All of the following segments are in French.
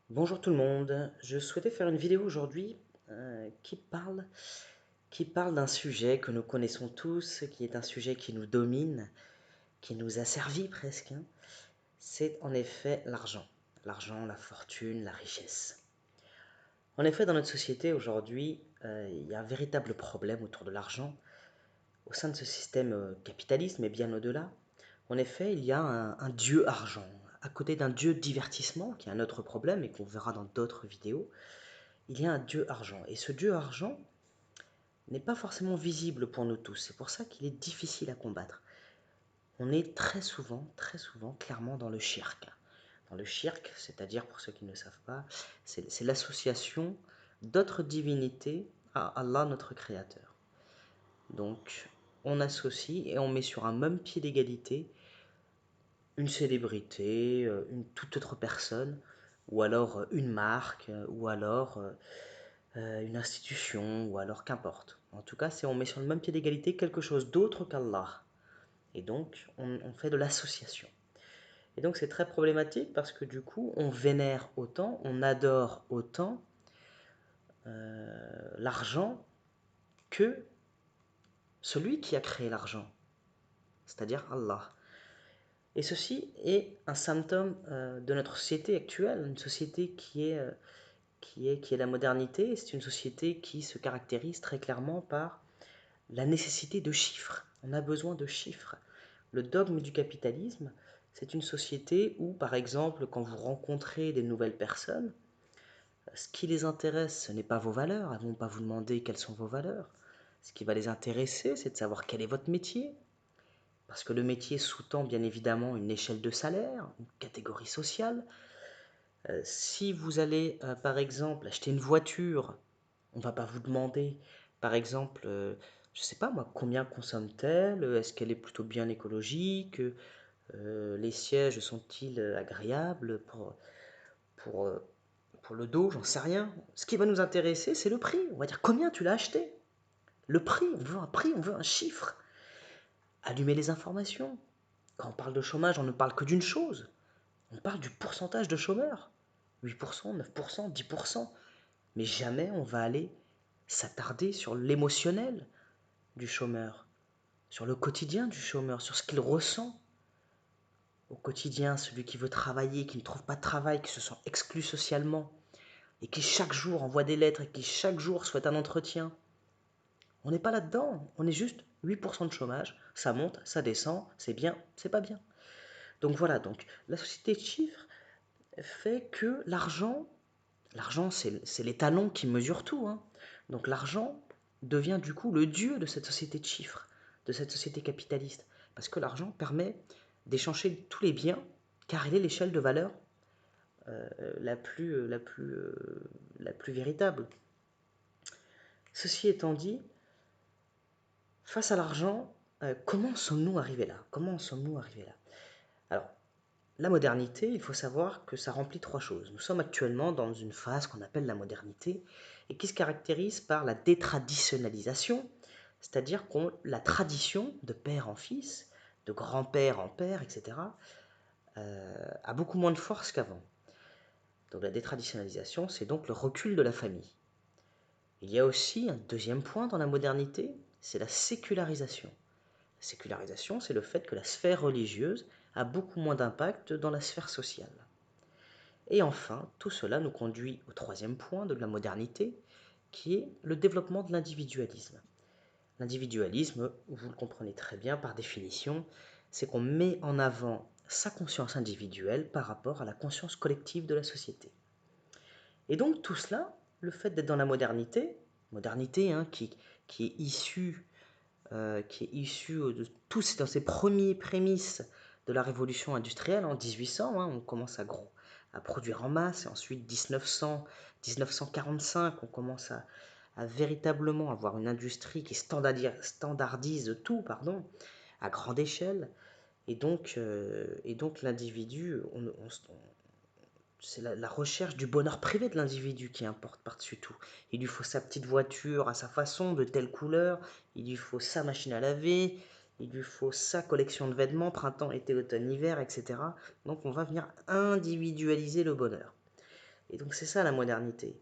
Bonjour tout le monde, je souhaitais faire une vidéo aujourd'hui qui parle d'un sujet que nous connaissons tous, qui est un sujet qui nous domine, qui nous a servi presque, hein. C'est en effet l'argent. L'argent, la fortune, la richesse. En effet, dans notre société aujourd'hui, il y a un véritable problème autour de l'argent au sein de ce système capitaliste, mais bien au-delà. En effet, il y a un dieu argent, à côté d'un dieu divertissement, qui est un autre problème et qu'on verra dans d'autres vidéos. Il y a un dieu argent. Et ce dieu argent n'est pas forcément visible pour nous tous. C'est pour ça qu'il est difficile à combattre. On est très souvent, clairement dans le shirk. Dans le shirk, c'est-à-dire, pour ceux qui ne le savent pas, c'est l'association d'autres divinités à Allah, notre Créateur. Donc, on associe et on met sur un même pied d'égalité une célébrité, une toute autre personne, ou alors une marque, ou alors une institution, ou alors qu'importe. En tout cas, c'est on met sur le même pied d'égalité quelque chose d'autre qu'Allah. Et donc, on fait de l'association. Et donc, c'est très problématique parce que du coup, on vénère autant, on adore autant l'argent que celui qui a créé l'argent, c'est-à-dire Allah. Et ceci est un symptôme de notre société actuelle, une société qui est la modernité. C'est une société qui se caractérise très clairement par la nécessité de chiffres. On a besoin de chiffres. Le dogme du capitalisme, c'est une société où, par exemple, quand vous rencontrez des nouvelles personnes, ce qui les intéresse, ce n'est pas vos valeurs. Elles ne vont pas vous demander quelles sont vos valeurs. Ce qui va les intéresser, c'est de savoir quel est votre métier. Parce que le métier sous-tend bien évidemment une échelle de salaire, une catégorie sociale. Si vous allez, par exemple, acheter une voiture, on ne va pas vous demander, par exemple, je ne sais pas moi, combien consomme-t-elle? Est-ce qu'elle est plutôt bien écologique? Les sièges sont-ils agréables pour, euh, pour le dos? J'en sais rien. Ce qui va nous intéresser, c'est le prix. On va dire combien tu l'as acheté. Le prix, on veut un prix, on veut un chiffre. Allumer les informations. Quand on parle de chômage, on ne parle que d'une chose. On parle du pourcentage de chômeurs. 8%, 9%, 10%. Mais jamais on va aller s'attarder sur l'émotionnel du chômeur, sur le quotidien du chômeur, sur ce qu'il ressent au quotidien, celui qui veut travailler, qui ne trouve pas de travail, qui se sent exclu socialement, et qui chaque jour envoie des lettres, et qui chaque jour souhaite un entretien. On n'est pas là-dedans, on est juste 8% de chômage, ça monte, ça descend, c'est bien, c'est pas bien. Donc voilà, donc la société de chiffres fait que l'argent c'est l'étalon qui mesure tout, hein. Donc l'argent devient du coup le dieu de cette société de chiffres, de cette société capitaliste. Parce que l'argent permet d'échanger tous les biens, car il est l'échelle de valeur la plus véritable. Ceci étant dit, face à l'argent, comment sommes-nous arrivés là? Comment sommes-nous arrivés là? Alors, la modernité, il faut savoir que ça remplit trois choses. Nous sommes actuellement dans une phase qu'on appelle la modernité et qui se caractérise par la détraditionnalisation, c'est-à-dire que la tradition de père en fils, de grand-père en père, etc., a beaucoup moins de force qu'avant. Donc la détraditionnalisation, c'est donc le recul de la famille. Il y a aussi un deuxième point dans la modernité, c'est la sécularisation. La sécularisation, c'est le fait que la sphère religieuse a beaucoup moins d'impact dans la sphère sociale. Et enfin, tout cela nous conduit au troisième point de la modernité, qui est le développement de l'individualisme. L'individualisme, vous le comprenez très bien par définition, c'est qu'on met en avant sa conscience individuelle par rapport à la conscience collective de la société. Et donc tout cela, le fait d'être dans la modernité hein, qui est issue de tous dans ses premiers prémices de la révolution industrielle en 1800, hein, on commence à produire en masse, et ensuite 1900, 1945, on commence à véritablement avoir une industrie qui standardise tout, pardon, à grande échelle, et donc l'individu, c'est la recherche du bonheur privé de l'individu qui importe par-dessus tout. Il lui faut sa petite voiture à sa façon, de telle couleur, il lui faut sa machine à laver, il lui faut sa collection de vêtements, printemps, été, automne, hiver, etc. Donc on va venir individualiser le bonheur. Et donc c'est ça la modernité.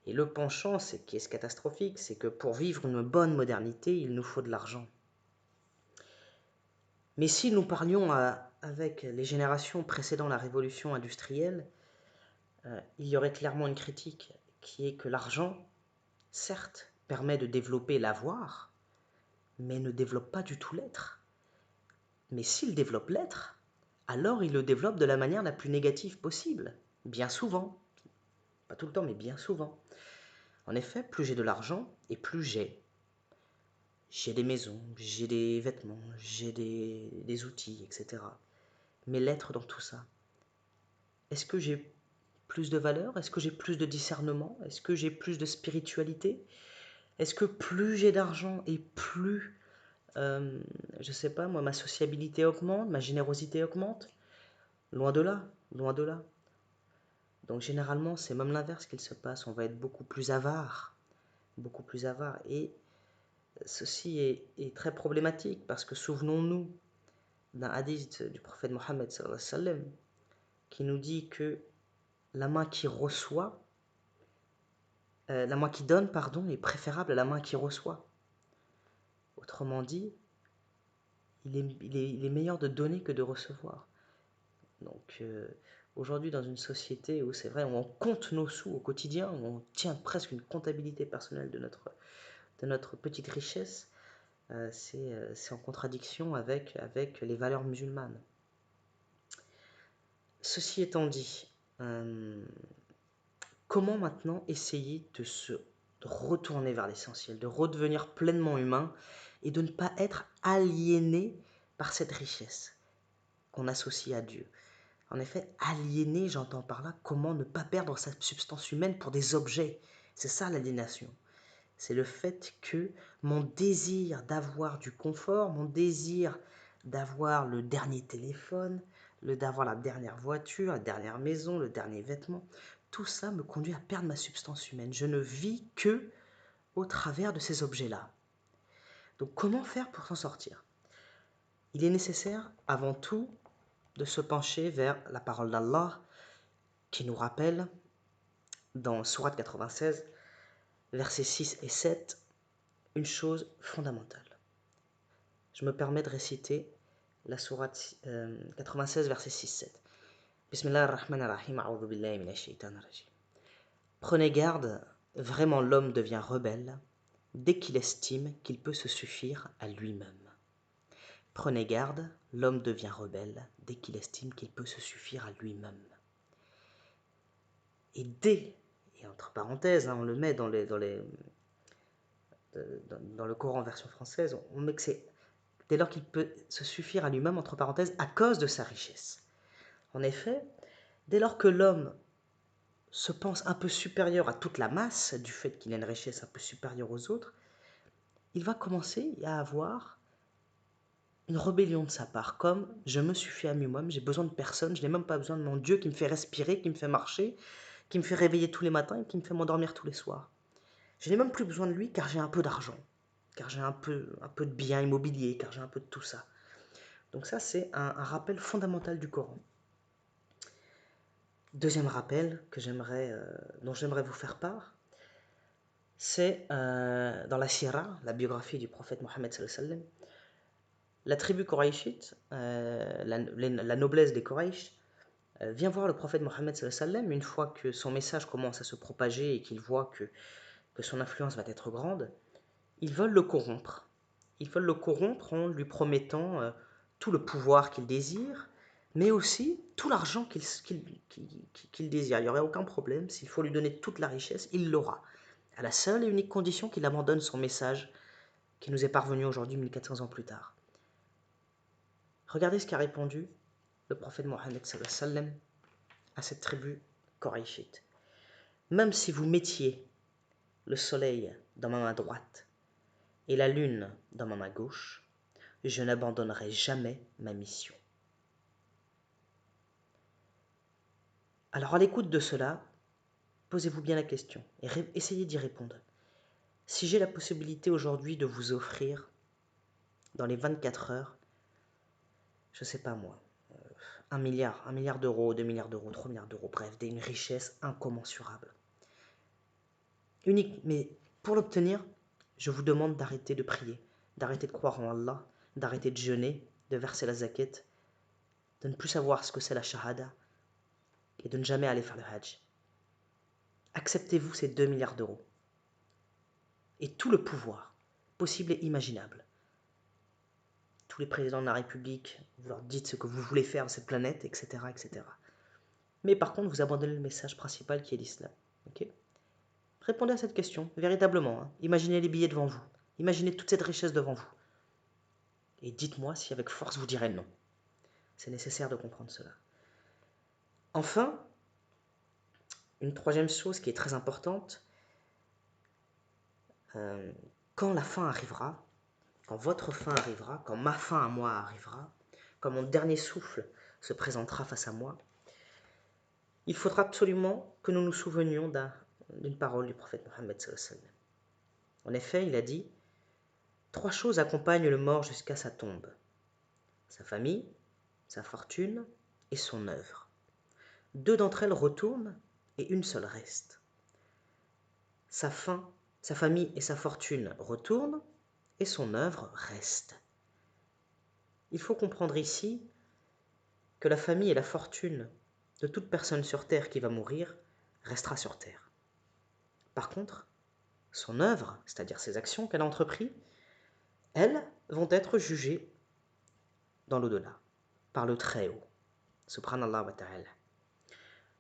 Et le penchant, c'est qui est catastrophique, c'est que pour vivre une bonne modernité, il nous faut de l'argent. Mais si nous parlions avec les générations précédant la révolution industrielle, il y aurait clairement une critique, qui est que l'argent, certes, permet de développer l'avoir, mais ne développe pas du tout l'être. Mais s'il développe l'être, alors il le développe de la manière la plus négative possible, bien souvent. Pas tout le temps, mais bien souvent. En effet, plus j'ai de l'argent, et plus j'ai des maisons, j'ai des vêtements, j'ai des outils, etc. Mais l'être dans tout ça, est-ce que j'ai plus de valeur? Est-ce que j'ai plus de discernement? Est-ce que j'ai plus de spiritualité? Est-ce que plus j'ai d'argent et plus, je sais pas moi, ma sociabilité augmente, ma générosité augmente? Loin de là, loin de là. Donc généralement, c'est même l'inverse qu'il se passe. On va être beaucoup plus avare, beaucoup plus avare. Et ceci est très problématique parce que souvenons-nous d'un hadith du prophète Mohammed sallallahu alayhi wa sallam qui nous dit que la main qui reçoit, la main qui donne, pardon, est préférable à la main qui reçoit. Autrement dit, il est meilleur de donner que de recevoir. Donc aujourd'hui, dans une société où c'est vrai, où on compte nos sous au quotidien, où on tient presque une comptabilité personnelle de notre petite richesse, c'est en contradiction avec les valeurs musulmanes. Ceci étant dit, comment maintenant essayer de retourner vers l'essentiel, de redevenir pleinement humain et de ne pas être aliéné par cette richesse qu'on associe à Dieu? En effet, aliéné, j'entends par là comment ne pas perdre sa substance humaine pour des objets. C'est ça l'aliénation. C'est le fait que mon désir d'avoir du confort, mon désir d'avoir le dernier téléphone, d'avoir la dernière voiture, la dernière maison, le dernier vêtement, tout ça me conduit à perdre ma substance humaine. Je ne vis que au travers de ces objets-là. Donc comment faire pour s'en sortir? Il est nécessaire avant tout de se pencher vers la parole d'Allah qui nous rappelle dans Sourate 96, versets 6 et 7, une chose fondamentale. Je me permets de réciter la sourate 96, verset 6-7. Bismillah ar-Rahman ar-Rahim, a'udhu billahi minash shaitanir rajim. Prenez garde, vraiment l'homme devient rebelle dès qu'il estime qu'il peut se suffire à lui-même. Prenez garde, l'homme devient rebelle dès qu'il estime qu'il peut se suffire à lui-même. Et dès, et entre parenthèses, on le met dans le Coran version française, on met que c'est dès lors qu'il peut se suffire à lui-même, entre parenthèses, à cause de sa richesse. En effet, dès lors que l'homme se pense un peu supérieur à toute la masse, du fait qu'il a une richesse un peu supérieure aux autres, il va commencer à avoir une rébellion de sa part, comme je me suffis à moi-même, j'ai besoin de personne, je n'ai même pas besoin de mon Dieu qui me fait respirer, qui me fait marcher, qui me fait réveiller tous les matins et qui me fait m'endormir tous les soirs. Je n'ai même plus besoin de lui car j'ai un peu d'argent, car j'ai un peu de biens immobiliers, car j'ai un peu de tout ça. Donc ça, c'est un rappel fondamental du Coran. Deuxième rappel dont j'aimerais vous faire part, c'est dans la Sira, la biographie du prophète Mohammed sallallahu alayhi wa sallam, la tribu Quraïshite, la noblesse des Quraïsh, vient voir le prophète Mohammed sallallahu alayhi wa sallam une fois que son message commence à se propager et qu'il voit que son influence va être grande. Ils veulent le corrompre. Ils veulent le corrompre en lui promettant tout le pouvoir qu'il désire, mais aussi tout l'argent qu'il désire. Il n'y aurait aucun problème. S'il faut lui donner toute la richesse, il l'aura. À la seule et unique condition qu'il abandonne son message qui nous est parvenu aujourd'hui 1400 ans plus tard. Regardez ce qu'a répondu le prophète Mohammed sallallahu alayhi wa sallam à cette tribu Quraïshite. Même si vous mettiez le soleil dans ma main droite et la lune dans ma main gauche, je n'abandonnerai jamais ma mission. Alors à l'écoute de cela, posez-vous bien la question et essayez d'y répondre. Si j'ai la possibilité aujourd'hui de vous offrir, dans les 24 heures, je ne sais pas moi, 1 milliard d'euros, 2 milliards d'euros, 3 milliards d'euros, bref, une richesse incommensurable. Unique, mais pour l'obtenir, je vous demande d'arrêter de prier, d'arrêter de croire en Allah, d'arrêter de jeûner, de verser la zakat, de ne plus savoir ce que c'est la shahada et de ne jamais aller faire le hajj. Acceptez-vous ces 2 milliards d'euros et tout le pouvoir possible et imaginable. Tous les présidents de la République, vous leur dites ce que vous voulez faire de cette planète, etc., etc. Mais par contre, vous abandonnez le message principal qui est l'islam. Okay? Répondez à cette question, véritablement. Hein. Imaginez les billets devant vous. Imaginez toute cette richesse devant vous. Et dites-moi si avec force vous direz non. C'est nécessaire de comprendre cela. Enfin, une troisième chose qui est très importante, quand la fin arrivera, quand votre fin arrivera, quand ma fin à moi arrivera, quand mon dernier souffle se présentera face à moi, il faudra absolument que nous nous souvenions d'une parole du prophète Mohammed sallallahu alayhi wa sallam. En effet, il a dit « 3 choses accompagnent le mort jusqu'à sa tombe. Sa famille, sa fortune et son œuvre. 2 d'entre elles retournent et une seule reste. Sa famille et sa fortune retournent et son œuvre reste. » Il faut comprendre ici que la famille et la fortune de toute personne sur terre qui va mourir restera sur terre. Par contre, son œuvre, c'est-à-dire ses actions qu'elle a entreprises, elles vont être jugées dans l'au-delà, par le Très-Haut. Subhanallah wa ta'ala.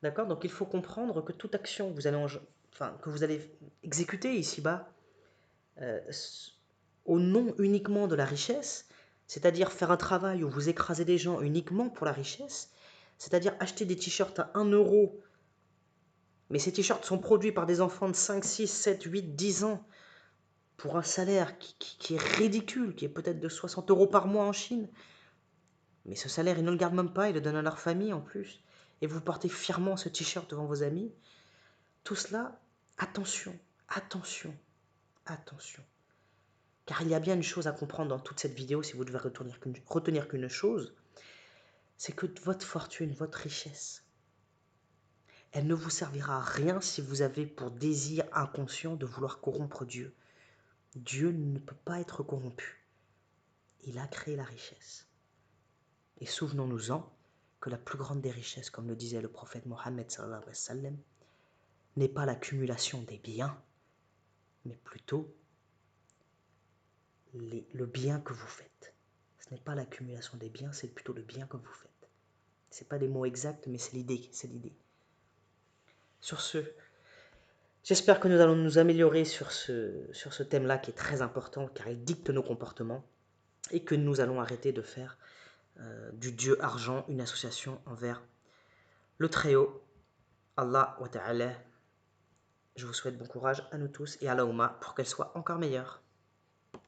D'accord? Donc il faut comprendre que toute action que vous allez exécuter ici-bas, au nom uniquement de la richesse, c'est-à-dire faire un travail où vous écrasez des gens uniquement pour la richesse, c'est-à-dire acheter des t-shirts à 1 euro, mais ces t-shirts sont produits par des enfants de 5, 6, 7, 8, 10 ans pour un salaire qui est ridicule, qui est peut-être de 60 euros par mois en Chine. Mais ce salaire, ils ne le gardent même pas, ils le donnent à leur famille en plus. Et vous portez fièrement ce t-shirt devant vos amis. Tout cela, attention, attention, attention. Car il y a bien une chose à comprendre dans toute cette vidéo, si vous devez retenir qu'une chose, c'est que votre fortune, votre richesse, elle ne vous servira à rien si vous avez pour désir inconscient de vouloir corrompre Dieu. Dieu ne peut pas être corrompu. Il a créé la richesse. Et souvenons-nous-en que la plus grande des richesses, comme le disait le prophète Mohammed sallallahu alayhi wa sallam, n'est pas l'accumulation des biens, mais plutôt le bien que vous faites. Ce n'est pas l'accumulation des biens, c'est plutôt le bien que vous faites. Ce n'est pas des mots exacts, mais c'est l'idée, c'est l'idée. Sur ce, j'espère que nous allons nous améliorer sur ce thème-là qui est très important, car il dicte nos comportements, et que nous allons arrêter de faire du Dieu argent une association envers le Très-Haut, Allah wa ta'ala. Je vous souhaite bon courage à nous tous et à la Oumma pour qu'elle soit encore meilleure.